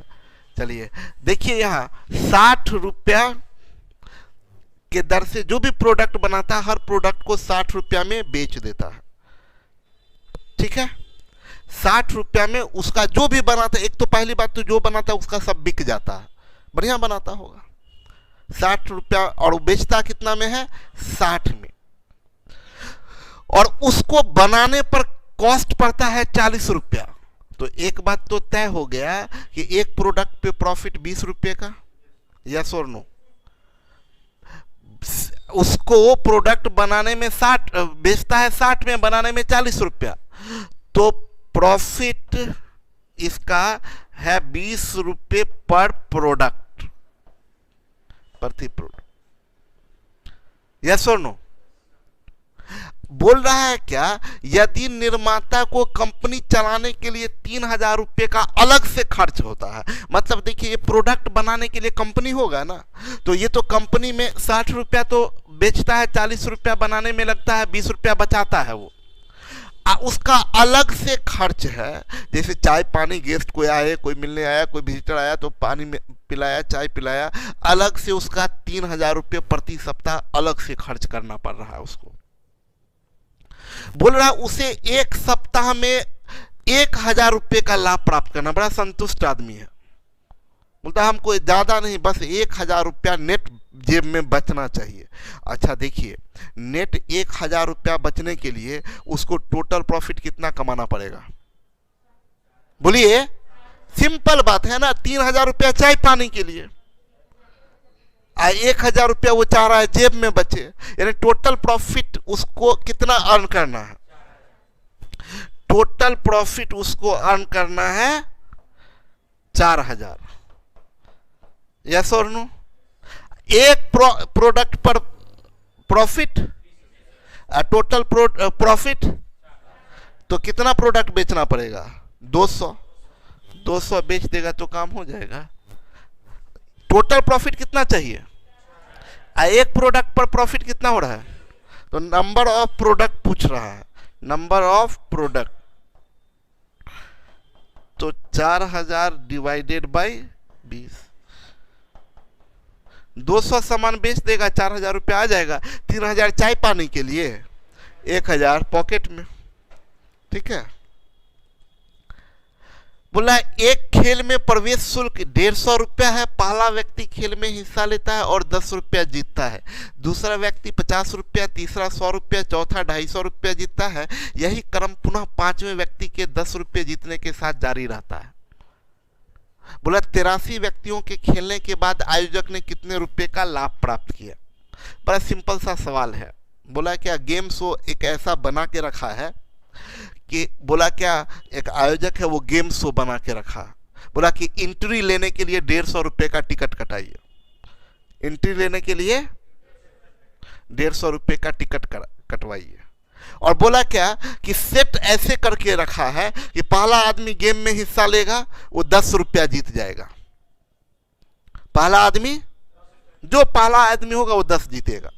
चलिए देखिए, यहाँ 60 रुपया के दर से जो भी प्रोडक्ट बनाता है, हर प्रोडक्ट को 60 रुपया में बेच देता है, ठीक है। 60 रुपया में उसका जो भी बनाता है, एक तो पहली बात तो जो बनाता है उसका सब बिक जाता है, बढ़िया बनाता होगा। 60 रुपया, और वो बेचता कितना में है? 60 में। और उसको बनाने पर कॉस्ट पड़ता है 40 रुपया। तो एक बात तो तय हो गया कि एक प्रोडक्ट पे प्रॉफिट 20 रुपये का, यस और नो। उसको प्रोडक्ट बनाने में 60 बेचता है, 60 में, बनाने में 40 रुपया, तो प्रॉफिट इसका है 20 रुपये पर प्रोडक्ट, प्रति प्रोडक्ट, यस और नो। बोल रहा है क्या, यदि निर्माता को कंपनी चलाने के लिए 3000 रुपये का अलग से खर्च होता है, मतलब देखिए ये प्रोडक्ट बनाने के लिए कंपनी होगा ना, तो ये तो कंपनी में 60 रुपया तो बेचता है, 40 रुपया बनाने में लगता है, 20 रुपया बचाता है वो। उसका अलग से खर्च है, जैसे चाय पानी, गेस्ट कोई आए, कोई मिलने आया, कोई विजिटर आया तो पानी में पिलाया, चाय पिलाया, अलग से उसका 3000 रुपये प्रति सप्ताह अलग से खर्च करना पड़ रहा है उसको। बोल रहा उसे एक सप्ताह में 1000 रुपये का लाभ प्राप्त करना, बड़ा संतुष्ट आदमी है। बोलता हमको ज्यादा नहीं, बस 1000 रुपया नेट जेब में बचना चाहिए। अच्छा देखिए, नेट 1000 रुपया बचने के लिए उसको टोटल प्रॉफिट कितना कमाना पड़ेगा? बोलिए, सिंपल बात है ना, 3000 रुपया चाय पानी के लिए, 1000 रुपया वो चाह रहा है जेब में बचे, यानी टोटल प्रॉफिट उसको कितना अर्न करना है? टोटल प्रॉफिट उसको अर्न करना है 4000, यस और नो। एक प्रोडक्ट पर प्रॉफिट, टोटल प्रॉफिट, तो कितना प्रोडक्ट बेचना पड़ेगा? 200 बेच देगा तो काम हो जाएगा। टोटल प्रॉफिट कितना चाहिए? एक प्रोडक्ट पर प्रॉफिट कितना हो रहा है? तो नंबर ऑफ प्रोडक्ट पूछ रहा है, नंबर ऑफ प्रोडक्ट, तो 4000 डिवाइडेड बाई 20, 200 सामान बेच देगा, 4000 रुपया आ जाएगा। 3000 चाय पानी के लिए, 1000 पॉकेट में, ठीक है। बोला एक खेल में प्रवेश शुल्क 150 रुपया है, पहला व्यक्ति खेल में हिस्सा लेता है और 10 रुपया जीतता है, दूसरा व्यक्ति 50 रुपया, तीसरा 100 रुपया, चौथा 250 रुपया जीतता है। यही क्रम पुनः 5वें व्यक्ति के 10 रुपये जीतने के साथ जारी रहता है। बोला 83 व्यक्तियों के खेलने के बाद आयोजक ने कितने रुपए का लाभ प्राप्त किया? बड़ा सिंपल सा सवाल है। बोला क्या गेम शो एक ऐसा बना के रखा है कि, बोला क्या एक आयोजक है वो गेम शो बना के रखा, बोला कि एंट्री लेने के लिए 150 रुपये का टिकट कटाइए, एंट्री लेने के लिए 150 रुपये का टिकट कटवाइए। और बोला क्या कि सेट ऐसे करके रखा है कि पहला आदमी गेम में हिस्सा लेगा वो 10 रुपया जीत जाएगा, पहला आदमी, जो पहला आदमी होगा वो 10 जीतेगा।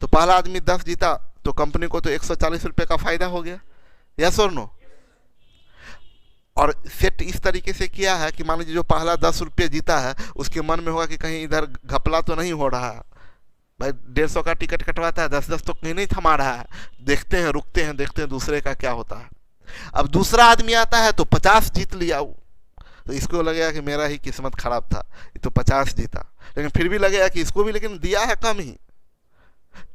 तो पहला आदमी 10 जीता तो कंपनी को तो 140 रुपये का फायदा हो गया, यस और नो। और सेट इस तरीके से किया है कि मान लीजिए जो पहला 10 रुपये जीता है उसके मन में होगा कि कहीं इधर घपला तो नहीं हो रहा है, भाई 150 का टिकट कटवाता है, 10-10 तो कहीं नहीं थमा रहा है, देखते हैं, रुकते हैं, देखते हैं दूसरे का क्या होता है। अब दूसरा आदमी आता है तो 50 जीत लिया वो, तो इसको लगेगा कि मेरा ही किस्मत खराब था, ये तो 50 जीता, लेकिन फिर भी लगेगा कि इसको भी लेकिन दिया है कम ही।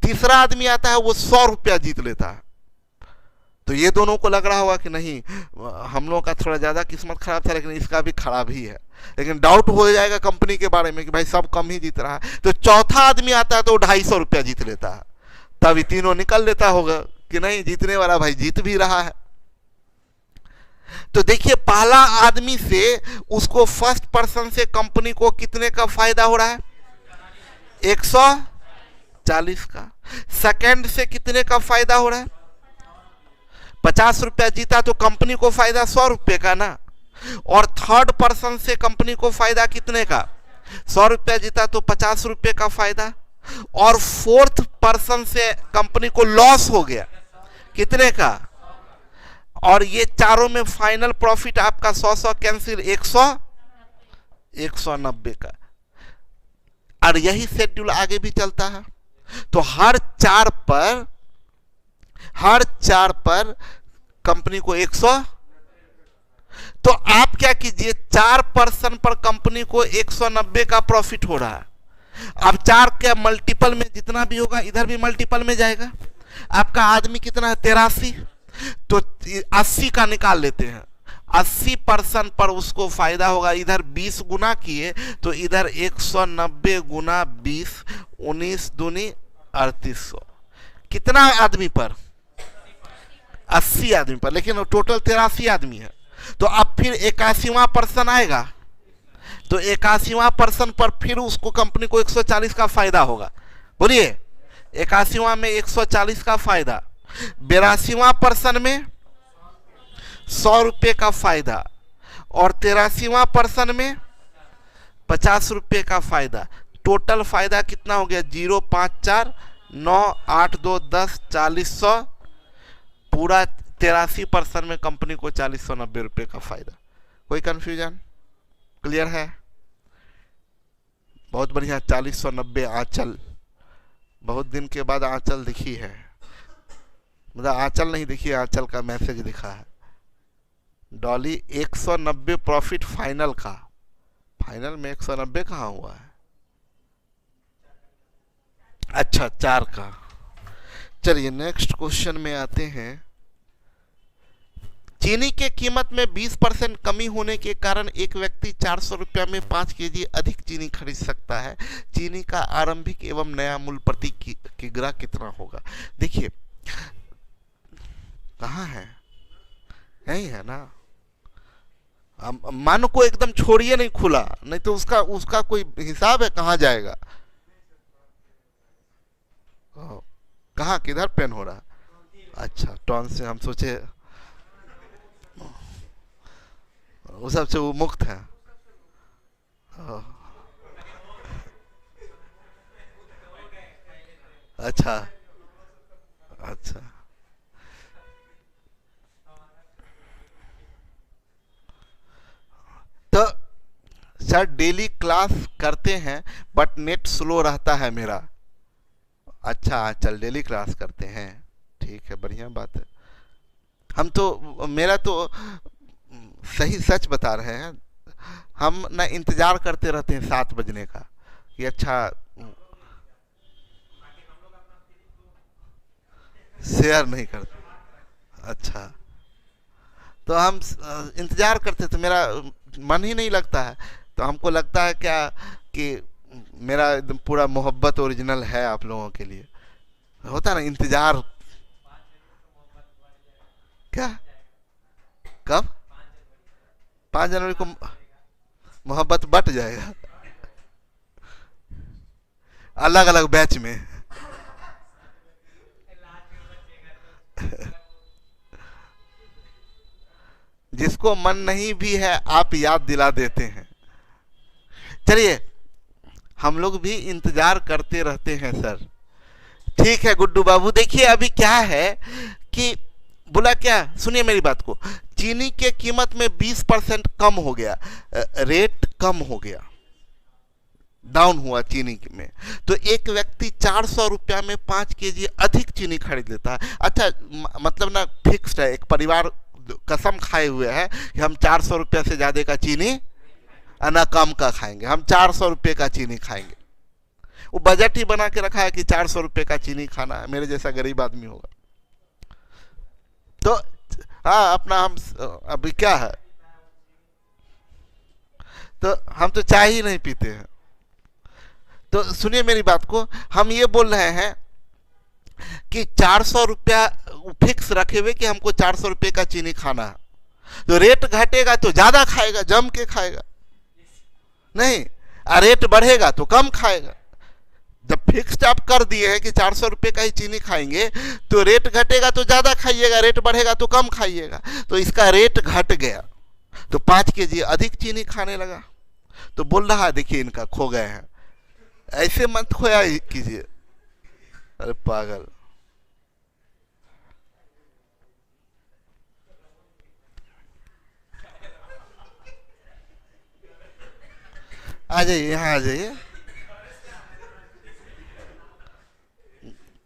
तीसरा आदमी आता है वो 100 रुपया जीत लेता है, तो ये दोनों को लग रहा होगा कि नहीं हम लोगों का थोड़ा ज़्यादा किस्मत खराब था, लेकिन इसका भी खराब ही है, लेकिन डाउट हो जाएगा कंपनी के बारे में कि भाई सब कम ही जीत रहा है। तो चौथा आदमी आता है तो 250 रुपया जीत लेता है, तब ये तीनों निकल लेता होगा कि नहीं जीतने वाला भाई जीत भी रहा है। तो देखिए पहला आदमी से उसको फर्स्ट पर्सन से कंपनी को कितने का फायदा हो रहा है? 140 का। सेकंड से कितने का फायदा हो रहा है? 50 रुपया जीता तो कंपनी को फायदा 100 रुपये का ना। और थर्ड पर्सन से कंपनी को फायदा कितने का? 100 रुपया जीता तो 50 रुपये का फायदा। और फोर्थ पर्सन से कंपनी को लॉस हो गया कितने का? और ये चारों में फाइनल प्रॉफिट आपका 100 कैंसिल 190 का। और यही शेड्यूल आगे भी चलता है। तो हर चार पर कंपनी को 100। तो आप क्या कीजिए, 4 पर्सन पर कंपनी को 190 का प्रॉफिट हो रहा है। अब 4 के मल्टीपल में जितना भी होगा इधर भी मल्टीपल में जाएगा। आपका आदमी कितना है? 83। तो 80 का निकाल लेते हैं। 80 पर्सन पर उसको फायदा होगा, इधर 20 गुना किए तो इधर 190 गुना 20, 19 दूनी 3800। कितना आदमी पर? 80 आदमी पर, लेकिन टोटल 83 आदमी है। तो अब फिर 81वां पर्सन आएगा तो 81वां पर्सन पर फिर उसको कंपनी को 140 का फायदा होगा। बोलिए 81वां में 140 का फायदा, 82वां पर्सन में 100 रुपये का फायदा, और 83वां पर्सन में 50 रुपये का फायदा। टोटल फायदा कितना हो गया? 0, 5, 4, 9, 8, 2, 10, 4000। पूरा 83 पर्सन में कंपनी को 4090 रुपये का फायदा। कोई कंफ्यूजन? क्लियर है? बहुत बढ़िया। 4090 आंचल, बहुत दिन के बाद आंचल दिखी है, मतलब आंचल नहीं दिखी, आंचल का मैसेज दिखा है। डॉली 190 प्रॉफिट फाइनल का। फाइनल में 190 कहाँ हुआ है? अच्छा 4 का। चलिए नेक्स्ट क्वेश्चन में आते हैं। चीनी के कीमत में 20% कमी होने के कारण एक व्यक्ति 400 रुपया में 5 केजी अधिक चीनी खरीद सकता है। चीनी का आरंभिक एवं नया मूल्य प्रति किग्रा कितना होगा? देखिए कहाँ है? यही है ना। मन को एकदम छोड़िए नहीं खुला, नहीं तो उसका कोई हिसाब है, कहाँ जाएगा? कहाँ किधर पेन हो रहा? अच्छा टॉन से, हम सोचे वो सबसे वो मुक्त है। अच्छा अच्छा। तो सर डेली क्लास करते हैं बट नेट स्लो रहता है मेरा। अच्छा चल डेली क्लास करते हैं, ठीक है, बढ़िया बात है। हम तो, मेरा तो सही सच बता रहे हैं, हम ना इंतजार करते रहते हैं 7 बजने का कि अच्छा शेयर नहीं करते। अच्छा तो हम इंतजार करते तो मेरा मन ही नहीं लगता है, तो हमको लगता है क्या कि मेरा एकदम पूरा मोहब्बत ओरिजिनल है आप लोगों के लिए। होता ना इंतजार। क्या? कब? 5 जनवरी को मोहब्बत बट जाएगा अलग अलग बैच में। जिसको मन नहीं भी है आप याद दिला देते हैं। चलिए हम लोग भी इंतजार करते रहते हैं सर। ठीक है गुड्डू बाबू। देखिए अभी क्या है कि बोला क्या, सुनिए मेरी बात को, चीनी के कीमत में 20% कम हो गया, रेट कम हो गया, डाउन हुआ चीनी में। तो एक व्यक्ति 400 रुपया में 5 केजी अधिक चीनी खरीद लेता है। अच्छा मतलब ना फिक्स्ड है, एक परिवार कसम खाए हुए हैं कि हम 400 रुपये से ज़्यादा का चीनी ना कम का खाएंगे, हम 400 रुपये का चीनी खाएंगे। वो बजट ही बना के रखा है कि 400 रुपये का चीनी खाना है, मेरे जैसा गरीब आदमी होगा तो हाँ अपना हम अभी क्या है, तो हम तो चाय ही नहीं पीते हैं। तो सुनिए मेरी बात को, हम ये बोल रहे हैं कि 400 रुपया फिक्स रखे हुए कि हमको 400 रुपये का चीनी खाना है, तो रेट घटेगा तो ज्यादा खाएगा, जम के खाएगा, नहीं रेट बढ़ेगा तो कम खाएगा। जब फिक्स्ड आप कर दिए हैं कि 400 रुपये का ही चीनी खाएंगे तो रेट घटेगा तो ज्यादा खाइएगा, रेट बढ़ेगा तो कम खाइएगा। तो इसका रेट घट गया तो 5 केजी अधिक चीनी खाने लगा, तो बोल रहा है देखिए इनका खो गए हैं। ऐसे मत खोया कीजिए, अरे पागल। आ जाइए, यहाँ आ जाइए।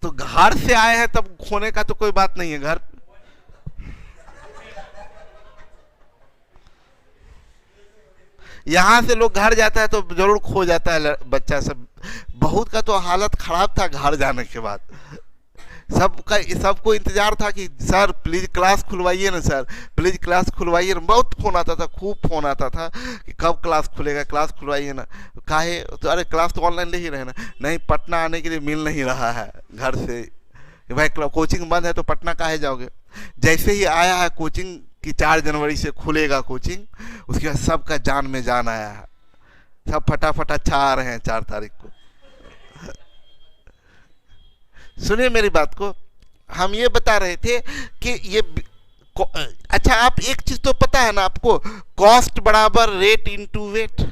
तो घर से आए हैं तब खोने का तो कोई बात नहीं है। घर यहाँ से लोग घर जाता है तो जरूर खो जाता है बच्चा सब। बहुत का तो हालत खराब था घर जाने के बाद, सबको इंतजार था कि सर प्लीज क्लास खुलवाइए ना, सर प्लीज क्लास खुलवाइए ना। बहुत फोन आता था, खूब फोन आता था कि कब क्लास खुलेगा, क्लास खुलवाइए ना। काहे तो अरे क्लास तो ऑनलाइन ले ही रहे ना। नहीं, पटना आने के लिए मिल नहीं रहा है घर से, भाई कोचिंग बंद है तो पटना काहे जाओगे। जैसे ही आया है कोचिंग कि 4 जनवरी से खुलेगा कोचिंग, उसके बाद सबका जान में जान आया है, सब फटाफट अच्छा आ रहे हैं 4 तारीख को। सुनिए मेरी बात को, हम ये बता रहे थे कि ये अच्छा आप एक चीज तो पता है ना आपको, कॉस्ट बराबर रेट इनटू वेट।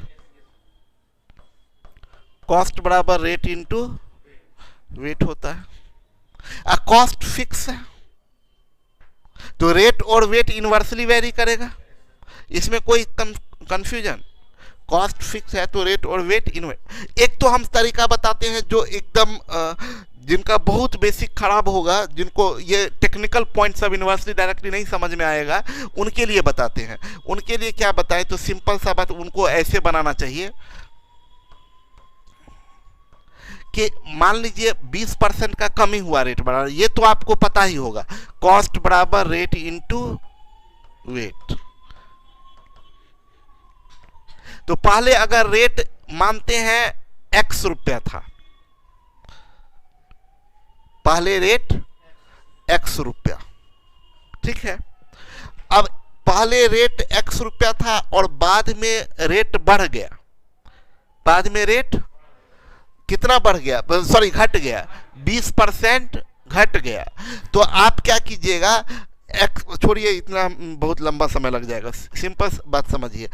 कॉस्ट बराबर रेट इनटू वेट होता है। कॉस्ट फिक्स है तो रेट और वेट इनवर्सली वेरी करेगा, इसमें कोई कंफ्यूजन। कॉस्ट फिक्स है तो रेट और वेट इनवर्स। एक तो हम तरीका बताते हैं जो एकदम जिनका बहुत बेसिक खराब होगा, जिनको ये टेक्निकल पॉइंट सब यूनिवर्सिटी डायरेक्टली नहीं समझ में आएगा, उनके लिए बताते हैं। उनके लिए क्या बताएं, तो सिंपल सा बात उनको ऐसे बनाना चाहिए कि मान लीजिए 20% का कमी हुआ रेट बढ़ा, ये तो आपको पता ही होगा, कॉस्ट बराबर रेट इनटू वेट। तो पहले अगर रेट मानते हैं x रुपया था, पहले रेट x रुपया, ठीक है। अब पहले रेट x रुपया था और बाद में रेट बढ़ गया, बाद में रेट कितना बढ़ गया, सॉरी घट गया, 20% घट गया। तो आप क्या कीजिएगा, छोड़िए इतना बहुत लंबा समय लग जाएगा, सिंपल बात समझिए।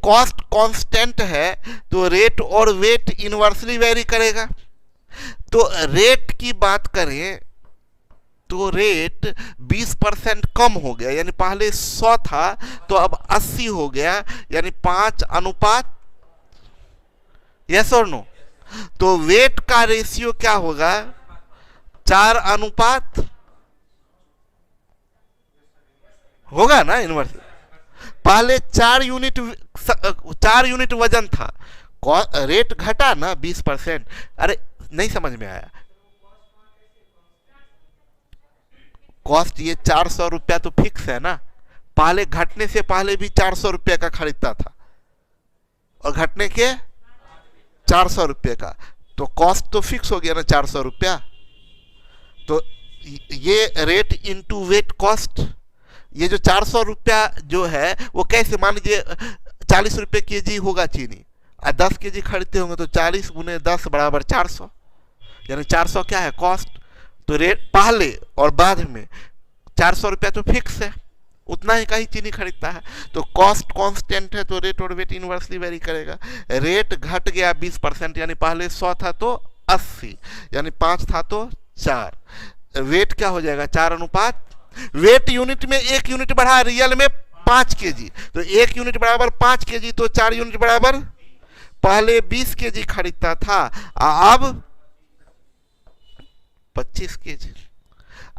कॉस्ट कांस्टेंट है तो रेट और वेट इनवर्सली वेरी करेगा। तो रेट की बात करें तो रेट 20% कम हो गया, यानी पहले 100 था तो अब 80 हो गया, यानी 5 अनुपात, यस और नो। तो वेट का रेशियो क्या होगा, 4 अनुपात होगा ना इनवर्स। पहले 4 यूनिट वजन था, रेट घटा ना 20%। अरे नहीं समझ में आया, कॉस्ट ये 400 रुपया तो फिक्स है ना, पहले घटने से पहले भी 400 रुपये का खरीदता था और घटने के 400 रुपये का, तो कॉस्ट तो फिक्स हो गया ना 400 रुपया। तो ये रेट इनटू वेट कॉस्ट, ये जो 400 रुपया जो है वो कैसे, मान लीजिए 40 रुपये केजी होगा चीनी, 10 केजी खरीदते होंगे तो 40 गुने 10 बराबर 400, यानी 400 क्या है कॉस्ट। तो रेट पहले और बाद में 400 रुपया तो फिक्स है, उतना ही का ही चीनी खरीदता है। तो कॉस्ट कांस्टेंट है तो रेट और वेट इनवर्सली वेरी करेगा। रेट घट गया 20%, यानी पहले 100 था तो 80, यानी 5 था तो 4। वेट क्या हो जाएगा, 4 अनुपात, वेट यूनिट में 1 यूनिट बढ़ा, रियल में 5 केजी, तो 1 यूनिट बराबर 5 केजी, तो 4 यूनिट बराबर, पहले 20 केजी खरीदता था अब 25 केजी।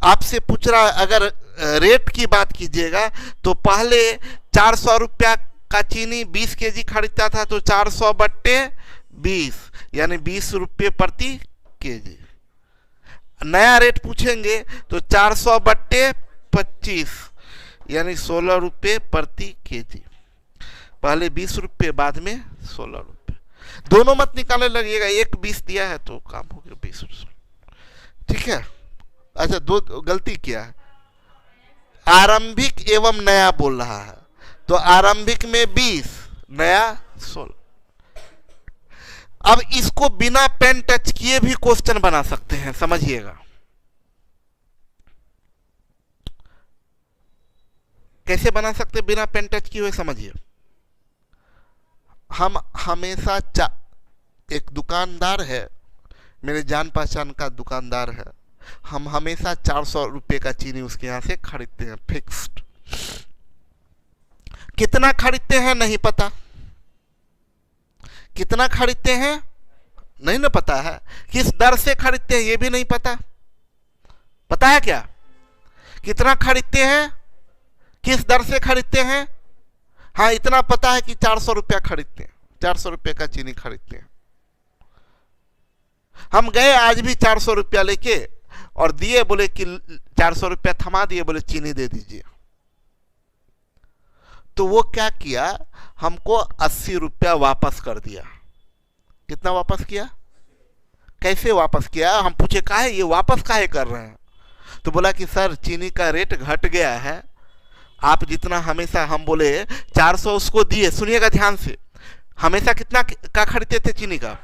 आपसे पूछ रहा है अगर रेट की बात कीजिएगा तो पहले 400 रुपया का चीनी 20 केजी खरीदता था, तो 400/20 यानी 20 रुपये प्रति केजी। नया रेट पूछेंगे तो 400/25 यानी 16 रुपये प्रति केजी। पहले 20 रुपये, बाद में 16 रुपये। दोनों मत निकालने लगेगा, एक 20 दिया है तो काम हो गया 20 रुपये। ठीक है। अच्छा, दो गलती किया है, आरंभिक एवं नया बोल रहा है, तो आरंभिक में 20, नया 16। अब इसको बिना पेन टच किए भी क्वेश्चन बना सकते हैं, समझिएगा। कैसे बना सकते बिना पेन टच किए हुए, समझिए। हम हमेशा एक दुकानदार है, मेरे जान पहचान का दुकानदार है, हम हमेशा 400 रुपये का चीनी उसके यहां से खरीदते हैं, फिक्स्ड। कितना खरीदते हैं नहीं पता, कितना खरीदते हैं नहीं ना पता है, किस दर से खरीदते हैं ये भी नहीं पता। पता है क्या कितना खरीदते हैं, किस दर से खरीदते हैं? हाँ, इतना पता है कि 400 रुपया खरीदते हैं, 400 रुपये का चीनी खरीदते हैं। हम गए आज भी 400 रुपया लेके और दिए, बोले कि 400 रुपया थमा दिए, बोले चीनी दे दीजिए। तो वो क्या किया, हमको 80 रुपया वापस कर दिया। कितना वापस किया, कैसे वापस किया? हम पूछे काहे ये वापस काहे कर रहे हैं? तो बोला कि सर चीनी का रेट घट गया है, आप जितना हमेशा, हम बोले 400 उसको दिए, सुनिएगा ध्यान से, हमेशा कितना का खरीदते थे चीनी का?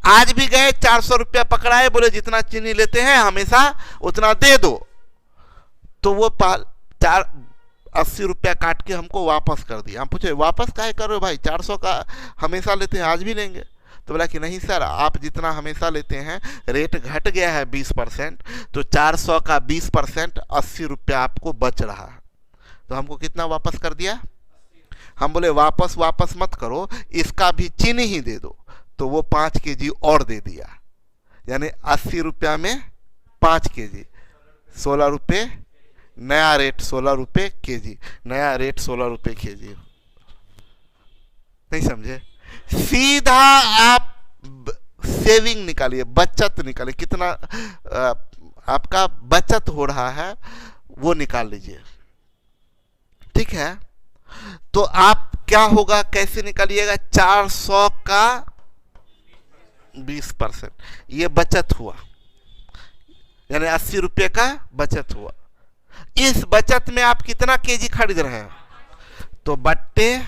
आज भी गए 400 रुपया पकड़ाए, बोले जितना चीनी लेते हैं हमेशा उतना दे दो। तो वो 80 रुपया काट के हमको वापस कर दिया। हम पूछे वापस काहे कर रहे हो भाई, 400 का हमेशा लेते हैं, आज भी लेंगे? तो बोला कि नहीं सर, आप जितना हमेशा लेते हैं रेट घट गया है 20%, तो 400 का 20% 80 रुपया आपको बच रहा है। तो हमको कितना वापस कर दिया? हम बोले वापस मत करो, इसका भी चीनी ही दे दो। तो वो 5 केजी और दे दिया, यानी 80 रुपया में 5 केजी, 16 रुपये। नया रेट 16 रुपये केजी, नया रेट 16 रुपये केजी। नहीं समझे? सीधा आप सेविंग निकालिए, बचत निकालिए, कितना आपका बचत हो रहा है वो निकाल लीजिए। ठीक है। तो आप क्या होगा, कैसे निकालिएगा? 400 का 20%, ये बचत हुआ, यानी 80 रुपये का बचत हुआ। इस बचत में आप कितना केजी खरीद रहे हैं? तो बट्टे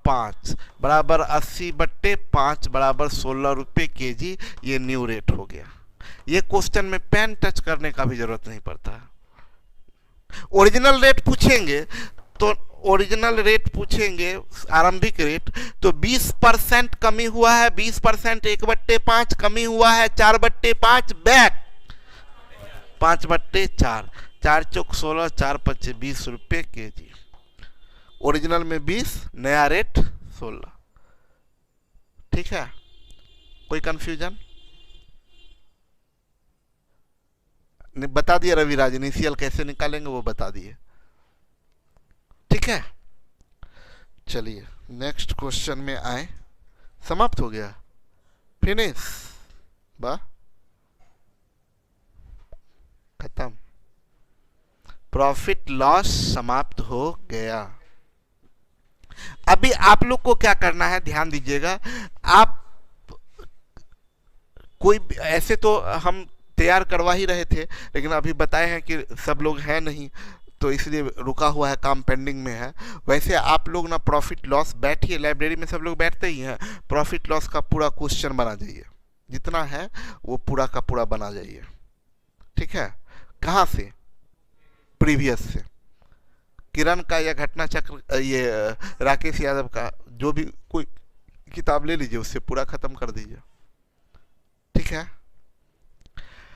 5 बराबर 80/5 बराबर 16 रुपये केजी, ये न्यू रेट हो गया। ये क्वेश्चन में पेन टच करने का भी जरूरत नहीं पड़ता। ओरिजिनल रेट पूछेंगे तो ओरिजिनल रेट पूछेंगे, आरंभिक रेट, तो 20% कमी हुआ है, 20% 1/5 कमी हुआ है, 4/5 बैक 5/4, 4 चौक 16, 4 पच्चे 20 रुपये केजी। ओरिजिनल में 20, नया रेट 16। ठीक है, कोई कंफ्यूजन? बता दिया रविराज, इनिशियल कैसे निकालेंगे वो बता दिए। ठीक है, चलिए नेक्स्ट क्वेश्चन में आए। समाप्त हो गया, फिनिश, वाह, खत्म, प्रॉफिट लॉस समाप्त हो गया। अभी आप लोग को क्या करना है, ध्यान दीजिएगा। आप कोई ऐसे तो हम तैयार करवा ही रहे थे, लेकिन अभी बताए हैं कि सब लोग हैं नहीं, तो इसलिए रुका हुआ है, काम पेंडिंग में है। वैसे आप लोग ना प्रॉफिट लॉस बैठिए, लाइब्रेरी में सब लोग बैठते ही हैं, प्रॉफिट लॉस का पूरा क्वेश्चन बना जाइए, जितना है वो पूरा का पूरा बना जाइए। ठीक है, कहाँ से? प्रीवियस से, किरण का या घटना चक्र, ये राकेश यादव का, जो भी कोई किताब ले लीजिए, उससे पूरा खत्म कर दीजिए। ठीक है।